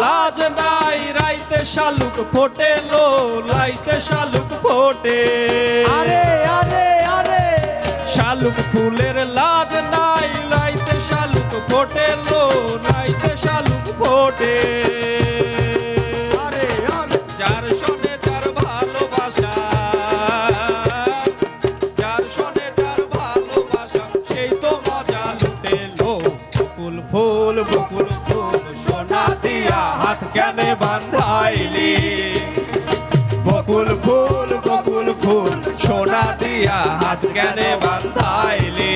লাজ নাই রাইতে শালুক ফোটে লো রাইতে শালুক ফোটে আরে আরে আরে শালুক ফুলের লাজ নাই রাইতে শালুক ফোটে লো রাইতে শালুক ফোটে আরে আরে যার সনে যার ভালোবাসা যার সনে যার ভালোবাসা সেই তো মজা লুটে লো বকুল ফুল বকুল ফুল সোনা দিয়া হাত কেনে বাঁধাইলি বকুল ফুল সোনা দিয়া হাত কেনে বাঁধাইলি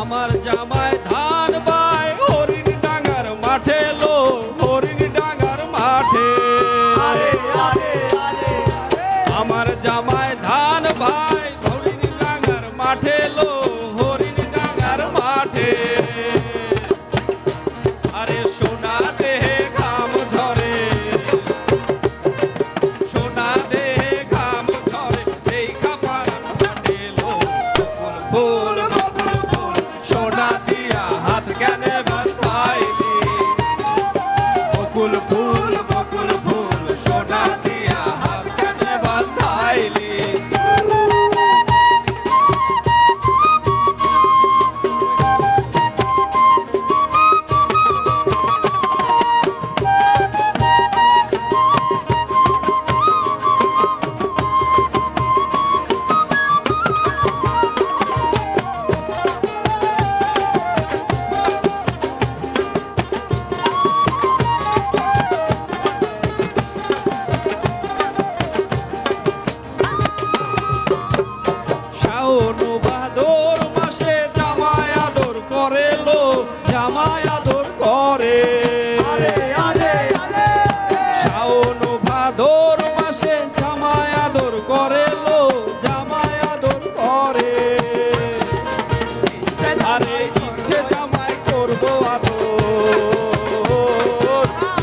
আমার জামাই ধান বাই হরিণ ডাঙ্গার মাঠে লো হরিণ ডাঙ্গার মাঠে আরে আরে আরে আমার জামাই ধান ভাই হরিণ ডাঙ্গার মাঠে লো হরিণ ডাঙ্গার মাঠে আরে সোনা দেহে ঘাম ঝরে সোনা দেহে ঘাম ঝরে এই খাবার মাঠে লো ফুল ফুল সোনা দিয়া হাত কেনে বাঁধাইলি বকুল ফুল সোনা দিয়া হাত কেনে বাঁধাইলি শাওন ভাদর মাসে জামাই আদর করে লো জামাই আদর করে আরে আরে আরে শাওন ভাদর মাসে জামাই আদর করে লো জামাই আদর করে আরে ইচ্ছে জামাই করবো আদর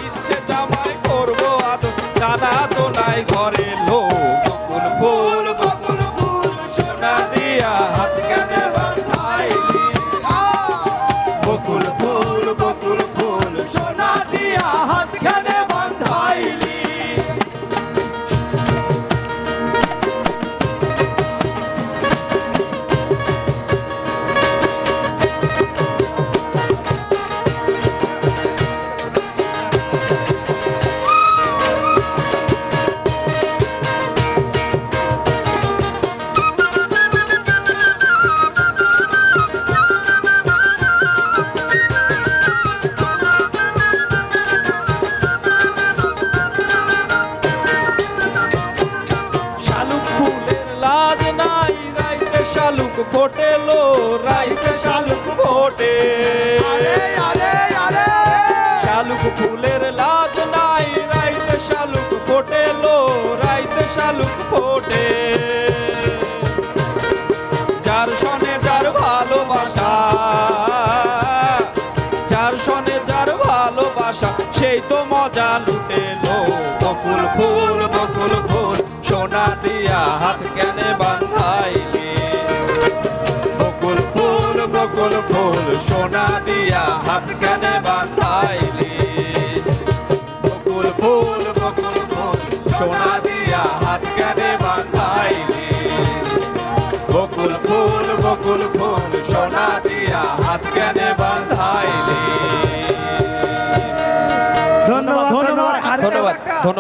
ইচ্ছে জামাই করবো আদর দাদা তোলাই ঘরে লো বকুল ফুল সোনা দিয়া হাত কেনে বাঁধাইলি বকুল ফুল সোনা দিয়া হাত কেনে বাঁধাইলি শালুক ফুলের লাজ নাই রাইতে শালুক ফোটে লো রাইতে শালুক ফোটে আরে আরে আরে শালুক ফুলের লাজ নাই রাইতে শালুক ফোটে লো রাইতে শালুক ফোটে যার সনে যার ভালোবাসা যার সনে যার ভালোবাসা সেই তো মজা লুটে লো বকুল ফুল সোনা দিয়া হাত কেনে বাঁধাইলি বকুল ফুল সোনা দিয়া হাত কেনে বাঁধাইলি বকুল ফুল সোনা দিয়া হাত কেনে বাঁধাইলি বকুল ফুল সোনা দিয়া হাত কেনে বাঁধাইলি ধন্যবাদ ধন্যবাদ ধন্যবাদ।